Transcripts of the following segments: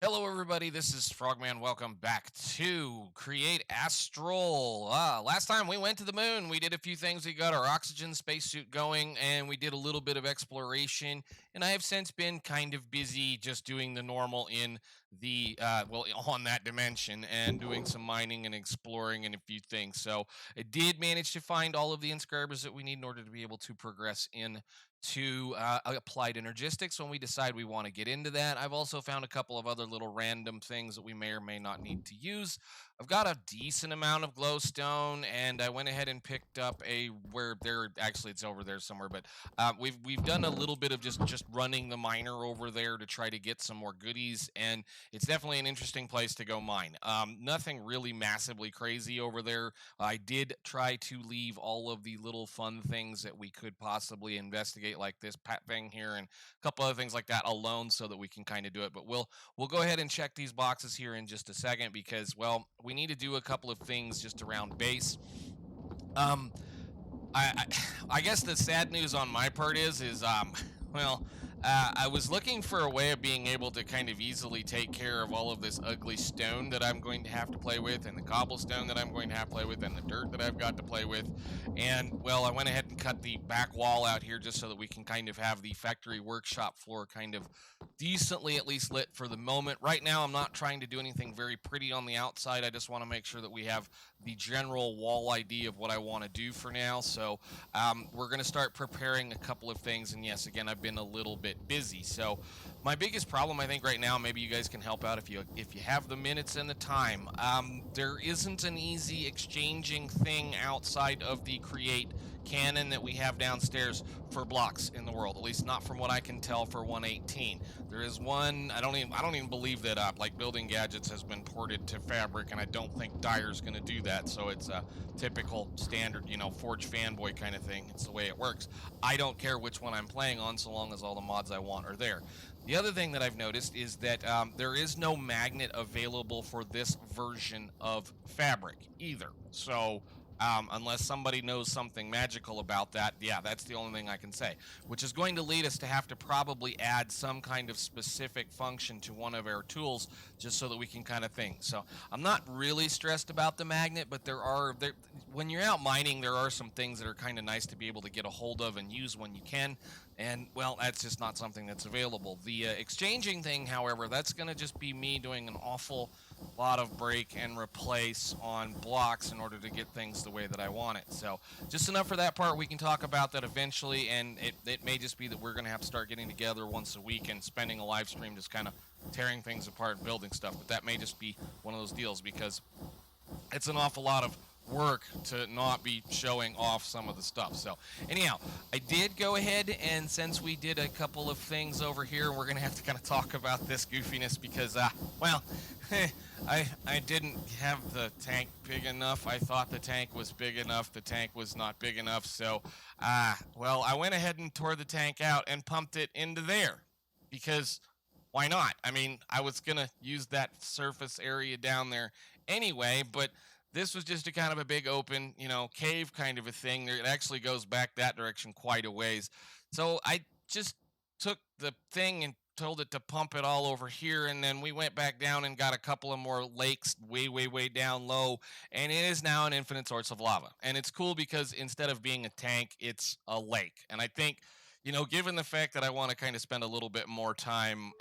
Hello, everybody. This is Frogman. Welcome back to Create Astral. Last time we went to the moon, we did a few things. We got our oxygen spacesuit going, and we did a little bit of exploration. And I have since been kind of busy just doing the normal in on that dimension and doing some mining and exploring and a few things. So I did manage to find all of the inscribers that we need in order to be able to progress in to applied energistics when we decide we want to get into that. I've also found a couple of other little random things that we may or may not need to use. I've got a decent amount of glowstone, and I went ahead and picked up a where there actually it's over there somewhere, but we've done a little bit of just running the miner over there to try to get some more goodies, and it's definitely an interesting place to go mine. Nothing really massively crazy over there. I did try to leave all of the little fun things that we could possibly investigate, like this pet thing here and a couple other things like that, alone, so that we can kind of do it. But we'll go ahead and check these boxes here in just a second because, well, we need to do a couple of things just around base. Um, I guess the sad news on my part is well, I was looking for a way of being able to kind of easily take care of all of this ugly stone that I'm going to have to play with, and the cobblestone that I'm going to have to play with, and the dirt that I've got to play with. And, well, I went ahead and cut the back wall out here just so that we can kind of have the factory workshop floor kind of decently at least lit for the moment. Right now, I'm not trying to do anything very pretty on the outside. I just want to make sure that we have the general wall idea of what I want to do for now. So we're going to start preparing a couple of things. And yes, again, I've been a little bit busy. So my biggest problem, I think, right now, maybe you guys can help out if you have the minutes and the time. There isn't an easy exchanging thing outside of the create cannon that we have downstairs for blocks in the world, at least not from what I can tell for 118. There is one. I don't even believe that like building gadgets has been ported to fabric, and I don't think Dyer's going to do that. So it's a typical standard, Forge fanboy kind of thing. It's the way it works. I don't care which one I'm playing on so long as all the mods I want are there. The other thing that I've noticed is that there is no magnet available for this version of fabric either. So unless somebody knows something magical about that, yeah, that's the only thing I can say, which is going to lead us to have to probably add some kind of specific function to one of our tools just so that we can kind of think. So I'm not really stressed about the magnet, but when you're out mining, there are some things that are kind of nice to be able to get a hold of and use when you can. And, well, that's just not something that's available. The exchanging thing, however, that's going to just be me doing an awful lot of break and replace on blocks in order to get things the way that I want it. So just enough for that part. We can talk about that eventually, and it may just be that we're going to have to start getting together once a week and spending a live stream just kind of tearing things apart and building stuff. But that may just be one of those deals because it's an awful lot of work to not be showing off some of the stuff. So anyhow, I did go ahead, and since we did a couple of things over here, we're gonna have to kind of talk about this goofiness because well, I didn't have the tank big enough. I thought the tank was big enough. The tank was not big enough. So well, I went ahead and tore the tank out and pumped it into there because why not? I mean, I was gonna use that surface area down there anyway, but this was just a kind of a big open, cave kind of a thing. It actually goes back that direction quite a ways. So I just took the thing and told it to pump it all over here, and then we went back down and got a couple of more lakes way, way, way down low, and it is now an infinite source of lava. And it's cool because instead of being a tank, it's a lake. And I think, given the fact that I want to kind of spend a little bit more time,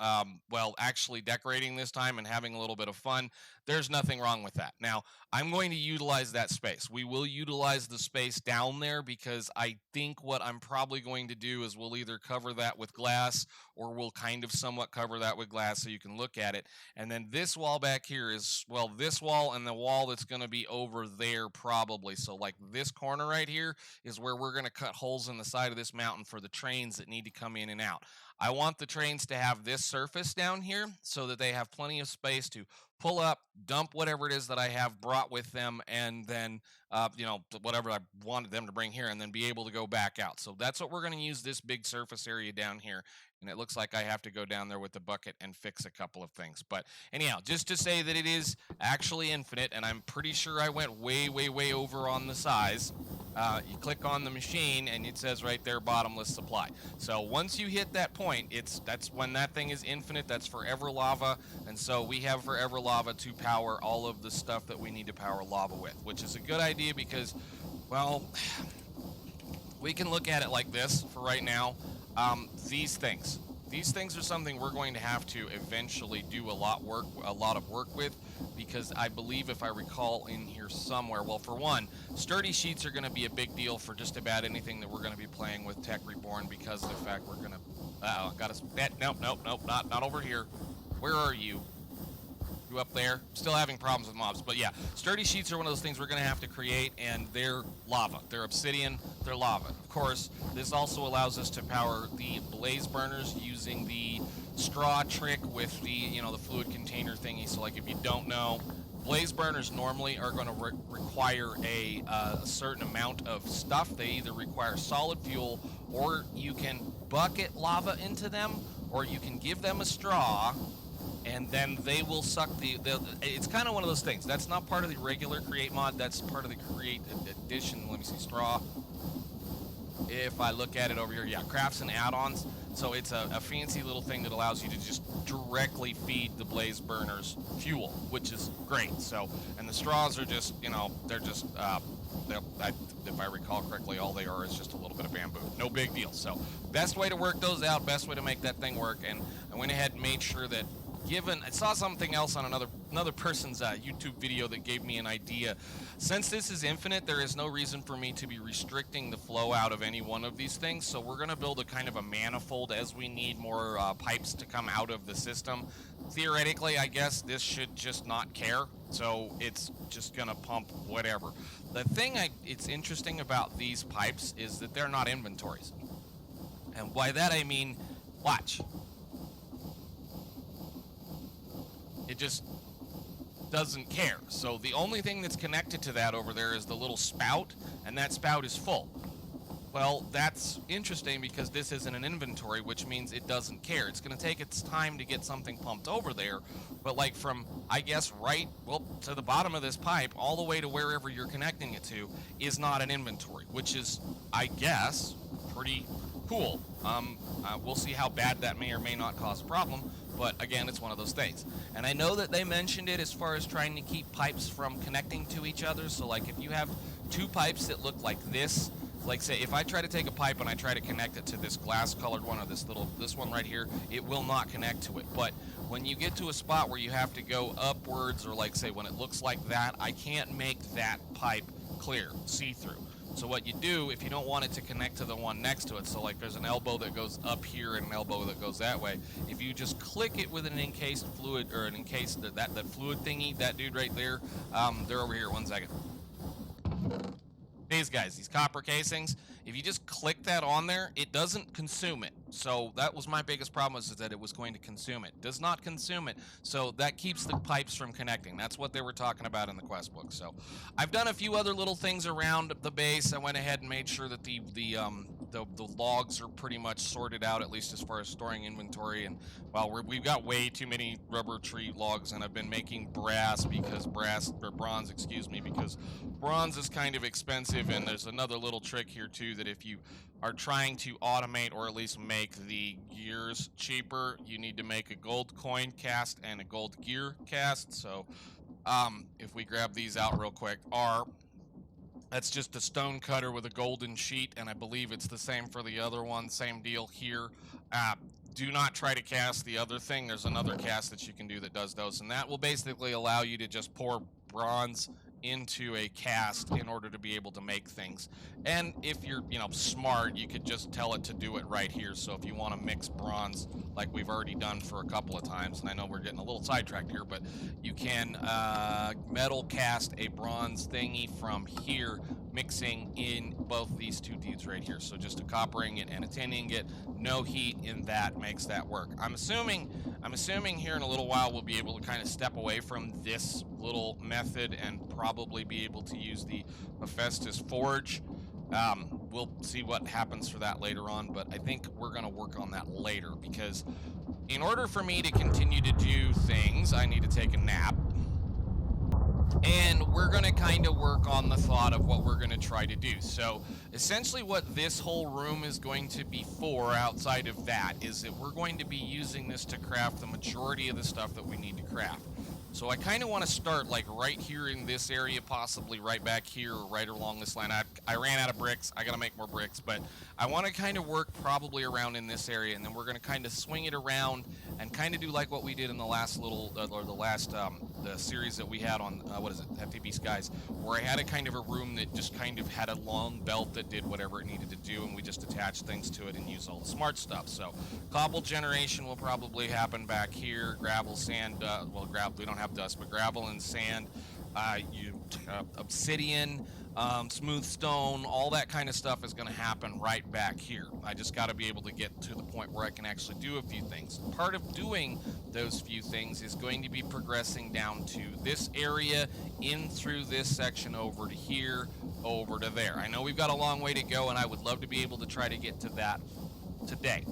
well, actually decorating this time and having a little bit of fun, there's nothing wrong with that. Now, I'm going to utilize that space. We will utilize the space down there because I think what I'm probably going to do is we'll either cover that with glass or we'll kind of somewhat cover that with glass so you can look at it. And then this wall back here is, well, this wall and the wall that's going to be over there probably. So like this corner right here is where we're going to cut holes in the side of this mountain for the trains that need to come in and out. I want the trains to have this surface down here so that they have plenty of space to pull up, dump whatever it is that I have brought with them, and then whatever I wanted them to bring here, and then be able to go back out. So that's what we're going to use this big surface area down here. And it looks like I have to go down there with the bucket and fix a couple of things. But anyhow, just to say that it is actually infinite, and I'm pretty sure I went way, way, way over on the size. You click on the machine and it says right there, bottomless supply. So once you hit that point, that's when that thing is infinite. That's forever lava. And so we have forever lava to power all of the stuff that we need to power lava with, which is a good idea because, well, we can look at it like this for right now. These things are something we're going to have to eventually do a lot of work with, because I believe, if I recall in here somewhere, well, for one, sturdy sheets are going to be a big deal for just about anything that we're going to be playing with Tech Reborn, because of the fact we're going to got us. Nope, not over here. Where are you? You up there? Still having problems with mobs, but yeah, sturdy sheets are one of those things we're going to have to create, and they're lava. They're obsidian. They're lava. Of course, this also allows us to power the blaze burners using the straw trick with the the fluid container thingy. So, like, if you don't know, blaze burners normally are going to require a certain amount of stuff. They either require solid fuel, or you can bucket lava into them, or you can give them a straw, and then they will suck it's kind of one of those things. That's not part of the regular create mod. That's part of the create edition. Let me see, straw. If I look at it over here, yeah, crafts and add-ons. So it's a fancy little thing that allows you to just directly feed the blaze burners fuel, which is great. So, and the straws are just, they're just, if I recall correctly, all they are is just a little bit of bamboo. No big deal. So, best way to work those out, best way to make that thing work. And I went ahead and made sure that, I saw something else on another person's YouTube video that gave me an idea. Since this is infinite, there is no reason for me to be restricting the flow out of any one of these things. So we're going to build a kind of a manifold as we need more pipes to come out of the system. Theoretically, I guess this should just not care. So it's just going to pump whatever. The thing it's interesting about these pipes is that they're not inventories. And by that I mean, watch. It just doesn't care. So the only thing that's connected to that over there is the little spout, and that spout is full. Well, that's interesting because this isn't an inventory, which means it doesn't care. It's going to take its time to get something pumped over there, but like from, I guess, to the bottom of this pipe, all the way to wherever you're connecting it to, is not an inventory, which is, I guess, pretty cool. We'll see how bad that may or may not cause a problem. But again, it's one of those things. And I know that they mentioned it as far as trying to keep pipes from connecting to each other. So like if you have two pipes that look like this, like say if I try to take a pipe and I try to connect it to this glass colored one, or this one right here, it will not connect to it. But when you get to a spot where you have to go upwards, or like say when it looks like that, I can't make that pipe clear, see-through. So what you do, if you don't want it to connect to the one next to it, so like there's an elbow that goes up here and an elbow that goes that way, if you just click it with an encased fluid, or an encased, that fluid thingy, that dude right there, they're over here, 1 second. These guys, these copper casings, if you just click that on there, it doesn't consume it. So that was my biggest problem, is that it was going to consume it. Does not consume it, so that keeps the pipes from connecting. That's what they were talking about in the quest book. So I've done a few other little things around the base. I went ahead and made sure that the logs are pretty much sorted out, at least as far as storing inventory. And well, we've got way too many rubber tree logs, and I've been making bronze, because bronze is kind of expensive. And there's another little trick here too, that if you are trying to automate, or at least make the gears cheaper, you need to make a gold coin cast and a gold gear cast. So if we grab these out real quick, that's just a stone cutter with a golden sheet, and I believe it's the same for the other one. Same deal here. Do not try to cast the other thing. There's another cast that you can do that does those, and that will basically allow you to just pour bronze into a cast in order to be able to make things. And if you're, smart, you could just tell it to do it right here. So if you want to mix bronze like we've already done for a couple of times, and I know we're getting a little sidetracked here, but you can metal cast a bronze thingy from here, mixing in both these two dudes right here. So just a coppering it and a tin ingot, no heat in that makes that work. I'm assuming here in a little while we'll be able to kind of step away from this little method and probably be able to use the Hephaestus forge. We'll see what happens for that later on, but I think we're going to work on that later, because in order for me to continue to do things, I need to take a nap. And we're going to kind of work on the thought of what we're going to try to do. So essentially what this whole room is going to be for, outside of that, is that we're going to be using this to craft the majority of the stuff that we need to craft. So I kind of want to start like right here in this area, possibly right back here or right along this line. I ran out of bricks. I got to make more bricks, but I want to kind of work probably around in this area, and then we're going to kind of swing it around and kind of do like what we did in the last the series that we had on FTP Skies, where I had a kind of a room that just kind of had a long belt that did whatever it needed to do, and we just attached things to it and use all the smart stuff. So cobble generation will probably happen back here. Gravel, sand, gravel, we don't have dust, but gravel and sand, obsidian, smooth stone, all that kind of stuff is going to happen right back here. I just got to be able to get to the point where I can actually do a few things. Part of doing those few things is going to be progressing down to this area, in through this section, over to here, over to there. I know we've got a long way to go, and I would love to be able to try to get to that today.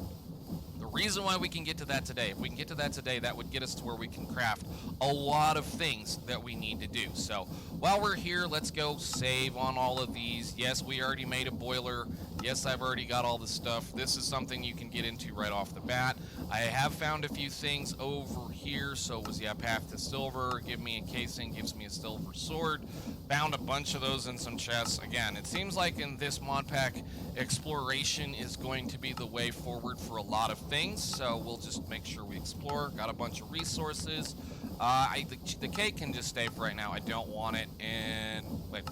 The reason why we can get to that today, if we can get to that today, that would get us to where we can craft a lot of things that we need to do. So while we're here, let's go save on all of these. Yes, we already made a boiler. Yes, I've already got all this stuff. This is something you can get into right off the bat. I have found a few things over here. So was path to silver, give me a casing, gives me a silver sword. Found a bunch of those in some chests. Again, it seems like in this mod pack, exploration is going to be the way forward for a lot of things. So we'll just make sure we explore. Got a bunch of resources. The cake can just stay for right now. I don't want it in like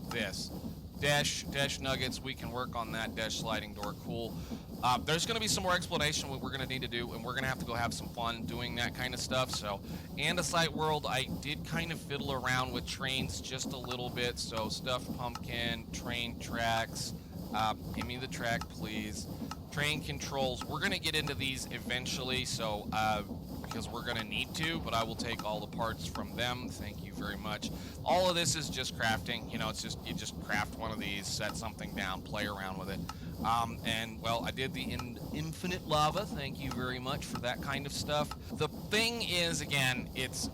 this. Dash nuggets, we can work on that. Dash sliding door, cool. There's going to be some more explanation what we're going to need to do, and we're going to have to go have some fun doing that kind of stuff. So, Andesite world, I did kind of fiddle around with trains just a little bit. So, stuffed pumpkin, train tracks. Give me the track, please. Train controls. We're going to get into these eventually, so because we're going to need to, but I will take all the parts from them. Thank you very much. All of this is just crafting. It's just, you just craft one of these, set something down, play around with it. And, well, I did the infinite lava. Thank you very much for that kind of stuff. The thing is, again, it's...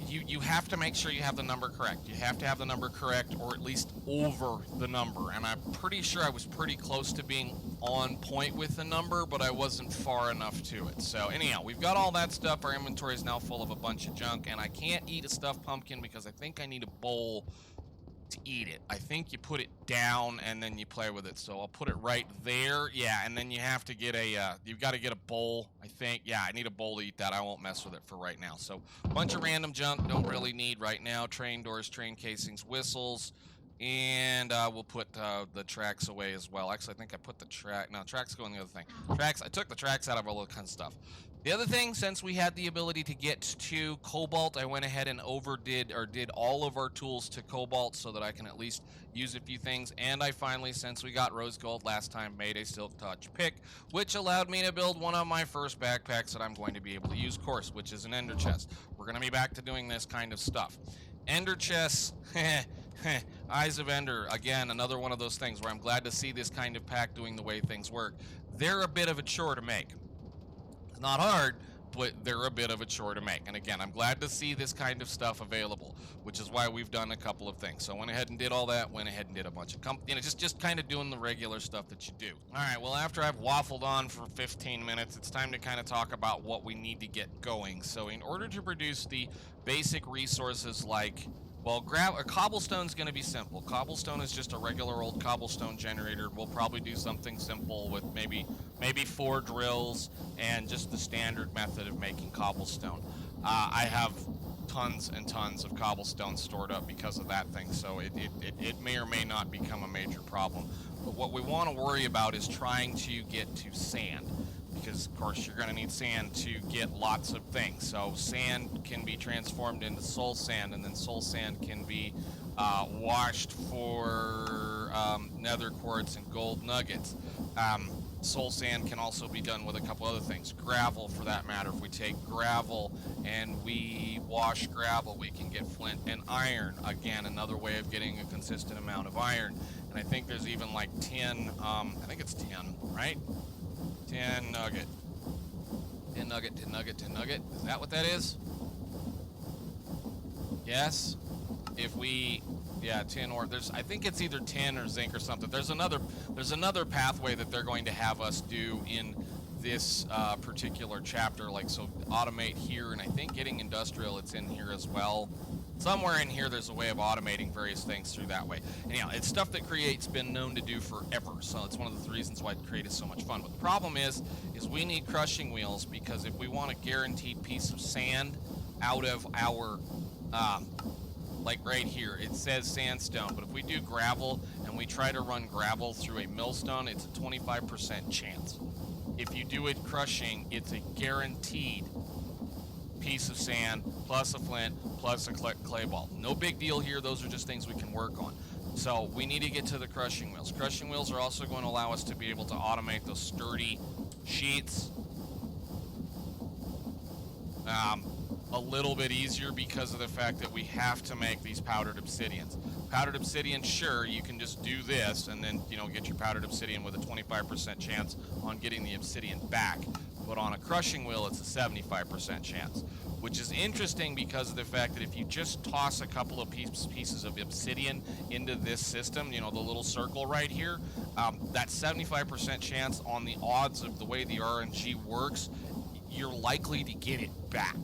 You have to make sure you have the number correct. You have to have the number correct, or at least over the number. And I'm pretty sure I was pretty close to being on point with the number, but I wasn't far enough to it. So anyhow, we've got all that stuff. Our inventory is now full of a bunch of junk, and I can't eat a stuffed pumpkin because I think I need a bowl to eat it. I think you put it down and then you play with it. So I'll put it right there. Yeah, and then you have to get you've got to get a bowl, I think. Yeah, I need a bowl to eat that. I won't mess with it for right now. So a bunch of random junk, don't really need right now. Train doors, train casings, whistles, and we'll put the tracks away as well. Actually, I think I put the tracks go in the other thing. Tracks, I took the tracks out of all that kind of stuff. The other thing, since we had the ability to get to cobalt, I went ahead and did all of our tools to cobalt so that I can at least use a few things. And I finally, since we got rose gold last time, made a silk touch pick, which allowed me to build one of my first backpacks that I'm going to be able to use, of course, which is an ender chest. We're going to be back to doing this kind of stuff. Ender chests, Eyes of Ender, again, another one of those things where I'm glad to see this kind of pack doing the way things work. They're a bit of a chore to make. It's not hard, but they're a bit of a chore to make. And again, I'm glad to see this kind of stuff available, which is why we've done a couple of things. So I went ahead and did all that, went ahead and did a bunch of just kind of doing the regular stuff that you do. All right, well, after I've waffled on for 15 minutes, it's time to kind of talk about what we need to get going. So in order to produce the basic resources like, well, cobblestone's going to be simple. Cobblestone is just a regular old cobblestone generator. We'll probably do something simple with maybe 4 drills and just the standard method of making cobblestone. I have tons and tons of cobblestone stored up because of that thing, so it may or may not become a major problem. But what we want to worry about is trying to get to sand, because of course you're going to need sand to get lots of things. So sand can be transformed into soul sand, and then soul sand can be washed for nether quartz and gold nuggets. Soul sand can also be done with a couple other things. Gravel, for that matter. If we take gravel and we wash gravel, we can get flint and iron. Again, another way of getting a consistent amount of iron. And I think there's even like 10, I think it's 10, right? 10 nugget. 10 nugget, 10 nugget, 10 nugget. Is that what that is? Yes. If we, yeah, 10 or there's, I think it's either 10 or zinc or something. There's another pathway that they're going to have us do in this particular chapter, like, so automate here, and I think getting industrial, it's in here as well. Somewhere in here there's a way of automating various things through that way. Anyhow, it's stuff that Create's been known to do forever, so it's one of the reasons why Create is so much fun. But the problem is we need crushing wheels, because if we want a guaranteed piece of sand out of our like right here, it says sandstone, but if we do gravel and we try to run gravel through a millstone, it's a 25% chance. If you do it crushing, it's a guaranteed piece of sand plus a flint plus a clay ball. No big deal here. Those are just things we can work on. So we need to get to the crushing wheels. Crushing wheels are also going to allow us to be able to automate those sturdy sheets a little bit easier, because of the fact that we have to make these powdered obsidians. Powdered obsidian, sure, you can just do this and then, you know, get your powdered obsidian with a 25% chance on getting the obsidian back. But on a crushing wheel, it's a 75% chance, which is interesting because of the fact that if you just toss a couple of pieces of obsidian into this system, you know, the little circle right here, that 75% chance on the odds of the way the RNG works, you're likely to get it back,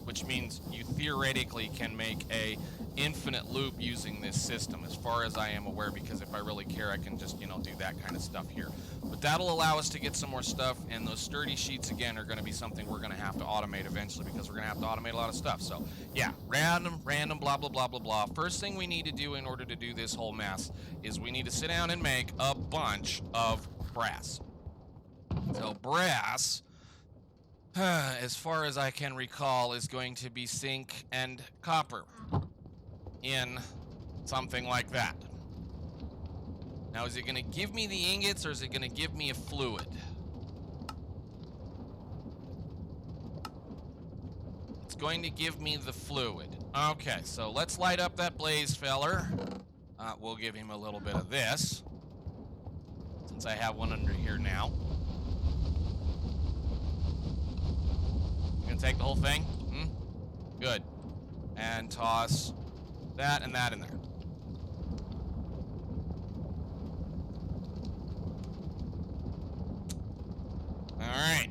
which means you theoretically can make a infinite loop using this system, as far as I am aware, because if I really care, I can just, you know, do that kind of stuff here. But that'll allow us to get some more stuff, and those sturdy sheets, again, are going to be something we're going to have to automate eventually, because we're going to have to automate a lot of stuff. So, yeah, random, blah, blah, blah, blah, blah. First thing we need to do in order to do this whole mess is we need to sit down and make a bunch of brass. So, brass, as far as I can recall, is going to be zinc and copper in something like that. Now, is it going to give me the ingots, or is it going to give me a fluid? It's going to give me the fluid. Okay, so let's light up that blaze feller. We'll give him a little bit of this, since I have one under here now. You gonna take the whole thing? Good. And toss that and that in there. All right.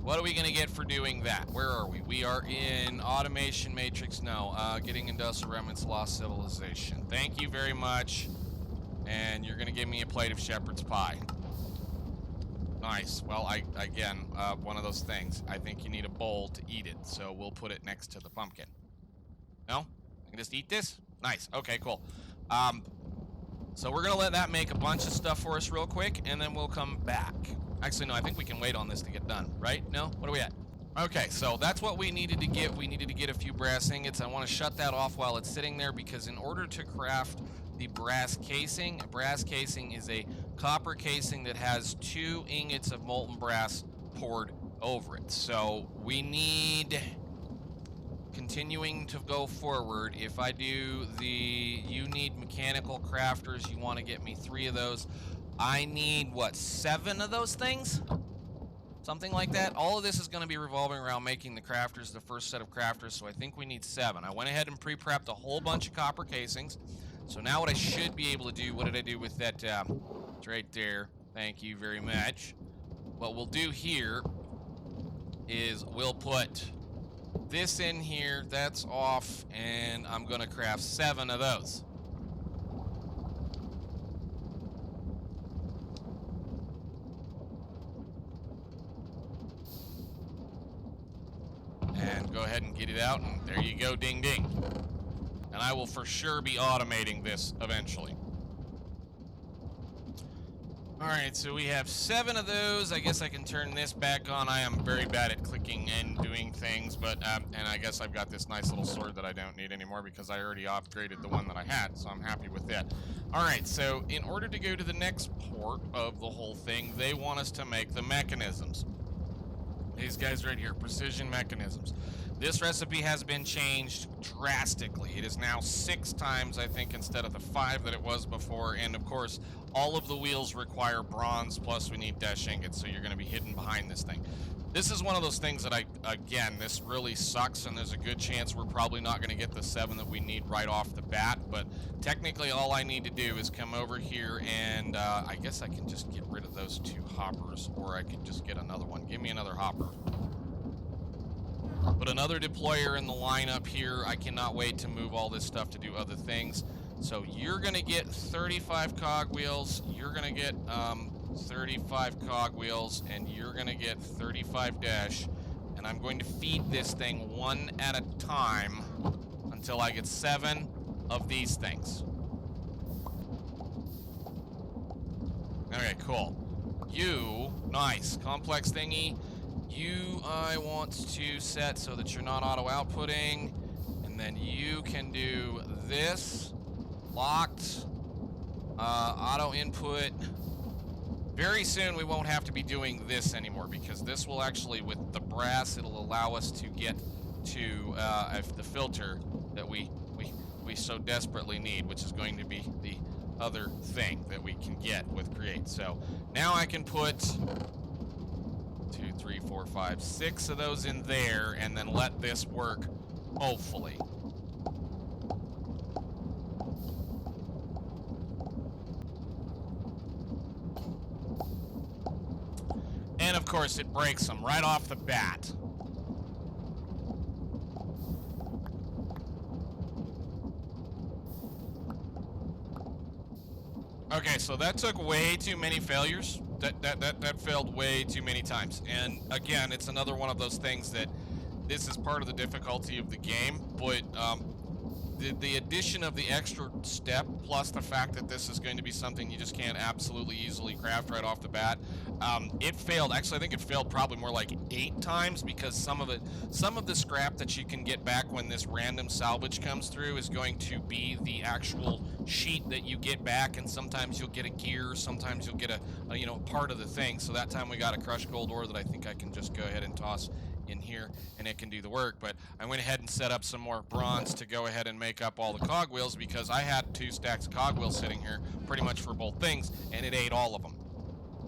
What are we gonna get for doing that? Where are we? We are in automation matrix. No, getting industrial remnants, lost civilization. Thank you very much. And you're gonna give me a plate of shepherd's pie. Nice. Well, again, one of those things. I think you need a bowl to eat it, so we'll put it next to the pumpkin. No? I can just eat this? Nice. Okay, cool. So we're gonna let that make a bunch of stuff for us real quick, and then we'll come back. Actually, no, I think we can wait on this to get done, right? No? What are we at? Okay, so that's what we needed to get. We needed to get a few brass ingots. I want to shut that off while it's sitting there, because in order to craft the brass casing, a brass casing is a copper casing that has 2 ingots of molten brass poured over it. So we need, continuing to go forward, if I do the, you need mechanical crafters, you want to get me 3 of those. I need, what, 7 of those things? Something like that. All of this is going to be revolving around making the crafters, the first set of crafters, so I think we need 7. I went ahead and pre-prepped a whole bunch of copper casings. So now what I should be able to do, what did I do with that? It's right there. Thank you very much. What we'll do here is we'll put this in here. That's off, and I'm going to craft 7 of those. get it out, and there you go, ding ding. And I will for sure be automating this eventually. All right, so we have 7 of those. I guess I can turn this back on. I am very bad at clicking and doing things, but and I guess I've got this nice little sword that I don't need anymore because I already upgraded the one that I had, so I'm happy with that. All right, so in order to go to the next port of the whole thing, they want us to make the mechanisms. These guys right here, precision mechanisms. This recipe has been changed drastically. It is now 6 times, I think, instead of the 5 that it was before. And of course, all of the wheels require bronze, plus we need dash ingots, so you're going to be hidden behind this thing. This is one of those things that again, this really sucks, and there's a good chance we're probably not going to get the 7 that we need right off the bat. But technically, all I need to do is come over here, and I guess I can just get rid of those 2 hoppers, or I can just get another one. Give me another hopper. Put another deployer in the lineup here. I cannot wait to move all this stuff to do other things. So you're going to get 35 cogwheels. You're going to get 35 cogwheels, and you're going to get 35 dash. And I'm going to feed this thing one at a time until I get 7 of these things. Okay, cool. You, nice, complex thingy. You, I want to set so that you're not auto outputting, and then you can do this, locked, auto input. Very soon we won't have to be doing this anymore, because this will actually, with the brass, it'll allow us to get to the filter that we so desperately need, which is going to be the other thing that we can get with create. So now I can put 2, 3, 4, 5, 6 of those in there, and then let this work, hopefully. And of course, it breaks them right off the bat. Okay, so that took way too many failures. That failed way too many times. And again, it's another one of those things that this is part of the difficulty of the game, but the addition of the extra step, plus the fact that this is going to be something you just can't absolutely easily craft right off the bat, it failed. Actually, I think it failed probably more like 8 times, because some of the scrap that you can get back when this random salvage comes through is going to be the actual sheet that you get back, and sometimes you'll get a gear, sometimes you'll get a part of the thing. So that time we got a crushed gold ore that I think I can just go ahead and toss in here, and it can do the work. But I went ahead and set up some more bronze to go ahead and make up all the cogwheels, because I had 2 stacks of cogwheels sitting here pretty much for both things, and it ate all of them.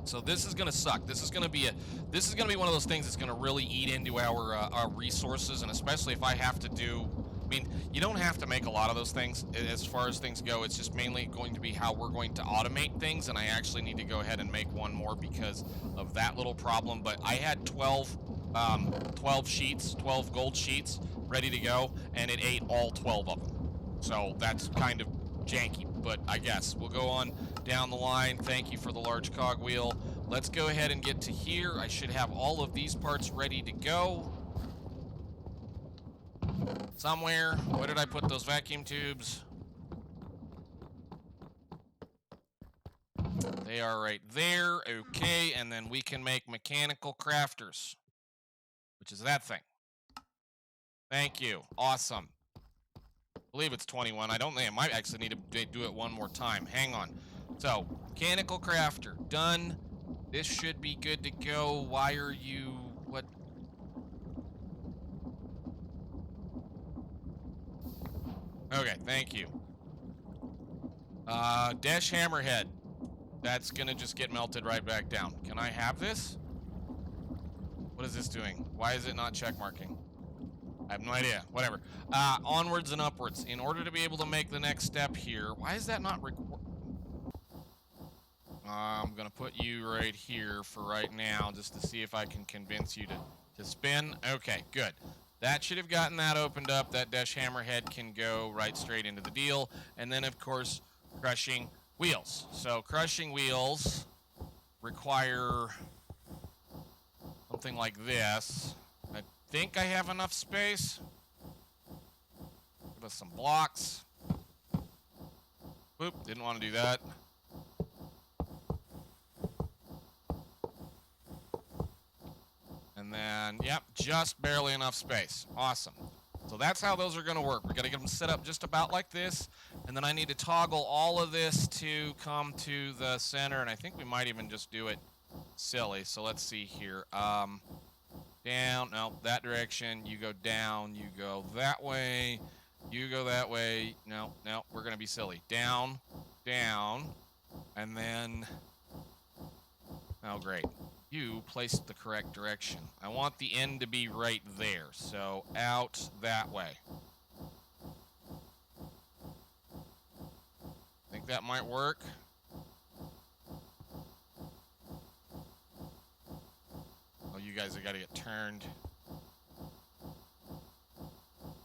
So this is gonna suck. This is gonna be one of those things that's gonna really eat into our resources, and especially if I have to do. I mean, you don't have to make a lot of those things as far as things go. It's just mainly going to be how we're going to automate things, and I actually need to go ahead and make one more because of that little problem. But I had 12 sheets, 12 gold sheets ready to go, and it ate all 12 of them. So that's kind of janky, but I guess we'll go on down the line. Thank you for the large cogwheel. Let's go ahead and get to here. I should have all of these parts ready to go somewhere. Where did I put those vacuum tubes? They are right there. Okay, and then we can make mechanical crafters, which is that thing. Thank you. Awesome. I believe it's 21. I don't think I might actually need to do it one more time. Hang on. So, mechanical crafter, done. This should be good to go. Why are you... what? Okay, thank you. Dash hammerhead. That's gonna just get melted right back down. Can I have this? What is this doing? Why is it not check marking? I have no idea. Whatever. Onwards and upwards. In order to be able to make the next step here, why is that not I'm gonna put you right here for right now, just to see if I can convince you to spin. Okay, good. That should have gotten that opened up. That dash hammerhead can go right straight into the deal. And then, of course, crushing wheels. So crushing wheels require something like this. I think I have enough space. Give us some blocks. Oop, didn't want to do that. And then, yep, just barely enough space. Awesome. So that's how those are going to work. We're going to get them set up just about like this. And then I need to toggle all of this to come to the center. And I think we might even just do it silly. So let's see here. Down, no, that direction. You go down, you go that way. You go that way. No, no, we're going to be silly. Down, down, and then, oh, great. You placed the correct direction. I want the end to be right there, so out that way. Think that might work? Oh, you guys have got to get turned.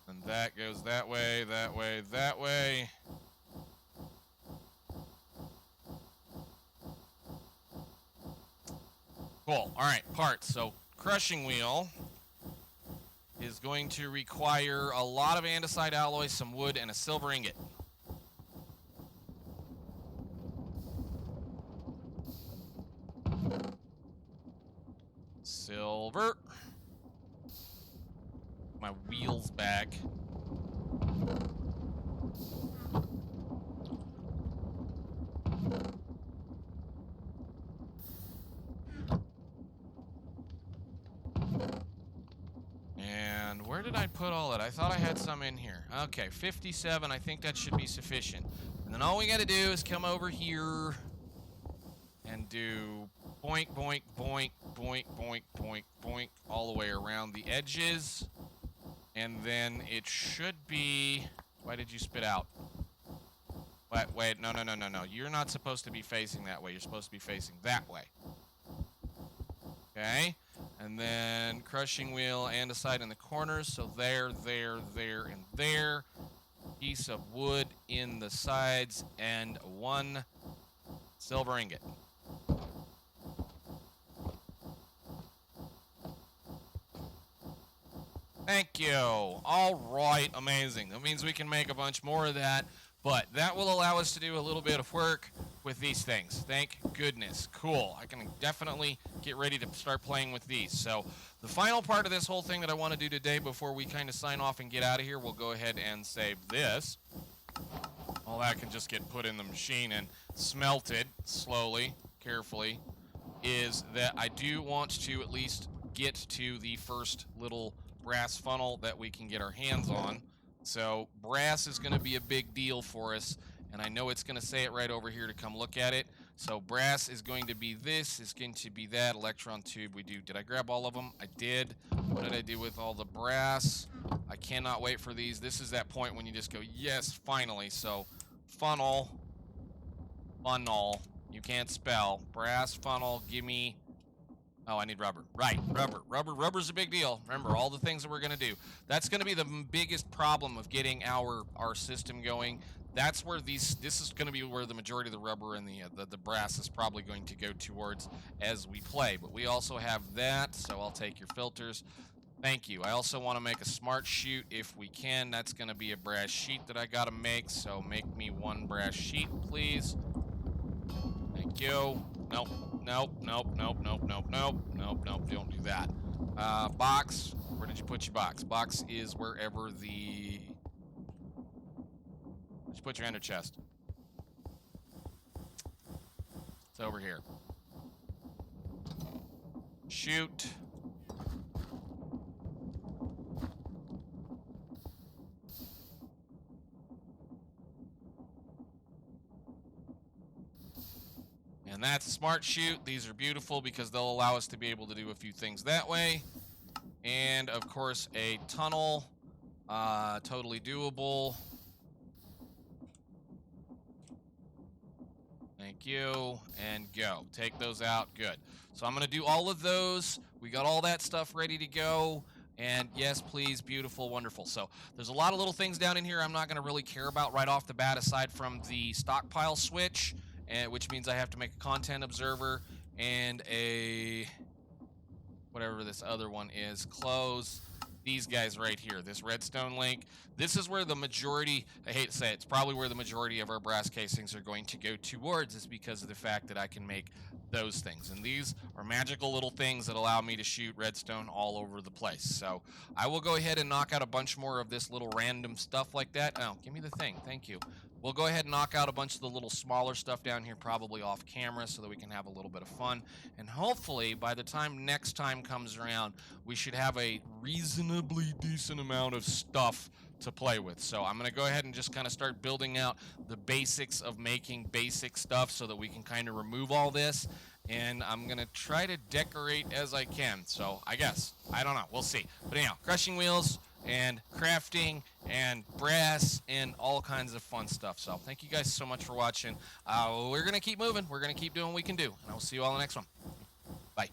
And that goes that way, that way, that way. Cool. All right, parts. So crushing wheel is going to require a lot of andesite alloy, some wood, and a silver ingot. Silver. My wheels back. And where did I put all that? I thought I had some in here. Okay, 57. I think that should be sufficient. And then all we got to do is come over here and do boink, boink, boink, boink, boink, boink, boink, all the way around the edges. And then it should be... Why did you spit out? Wait, no. You're not supposed to be facing that way. You're supposed to be facing that way. Okay? And then crushing wheel, andesite in the corners. So there, and there. Piece of wood in the sides, and one silver ingot. Thank you. All right, amazing. That means we can make a bunch more of that, but that will allow us to do a little bit of work with these things. Thank goodness. Cool. I can definitely get ready to start playing with these. So the final part of this whole thing that I want to do today before we kind of sign off and get out of here, we'll go ahead and save this. All that can just get put in the machine and smelted slowly, carefully, is that I do want to at least get to the first little brass funnel that we can get our hands on. So brass is going to be a big deal for us, and I know it's going to say it right over here to come look at it. So brass is going to be this, is going to be that. Electron tube, did I grab all of them? I did. What did I do with all the brass? I cannot wait for these. This is that point when you just go, yes, finally. So funnel, you can't spell. Brass funnel, gimme. Oh, I need rubber. Right, rubber. Rubber's a big deal. Remember, all the things that we're going to do. That's going to be the biggest problem of getting our system going. That's where this is going to be where the majority of the rubber and the brass is probably going to go towards as we play. But we also have that, so I'll take your filters. Thank you. I also want to make a smart chute if we can. That's going to be a brass sheet that I got to make, so make me one brass sheet, please. Thank you. Nope. Don't do that. Box. Where did you put your box? Box is wherever the... Where'd you put your ender chest? It's over here. Shoot. And that's a smart chute. These are beautiful because they'll allow us to be able to do a few things that way. And, of course, a tunnel. Totally doable. Thank you. And go. Take those out. Good. So I'm going to do all of those. We got all that stuff ready to go. And yes, please, beautiful, wonderful. So there's a lot of little things down in here I'm not going to really care about right off the bat aside from the stockpile switch. Which means I have to make a content observer and a whatever this other one is, close, these guys right here, this redstone link. This is where the majority, I hate to say it, it's probably where the majority of our brass casings are going to go towards, is because of the fact that I can make those things. And these are magical little things that allow me to shoot redstone all over the place. So I will go ahead and knock out a bunch more of this little random stuff like that. Oh, give me the thing. Thank you. We'll go ahead and knock out a bunch of the little smaller stuff down here, probably off camera, so that we can have a little bit of fun. And hopefully, by the time next time comes around, we should have a reasonably decent amount of stuff to play with. So I'm going to go ahead and just kind of start building out the basics of making basic stuff so that we can kind of remove all this. And I'm going to try to decorate as I can. So I guess, I don't know, we'll see. But anyhow, crushing wheels and crafting and brass and all kinds of fun stuff. So thank you guys so much for watching. We're going to keep moving. We're going to keep doing what we can do. And I will see you all in the next one. Bye.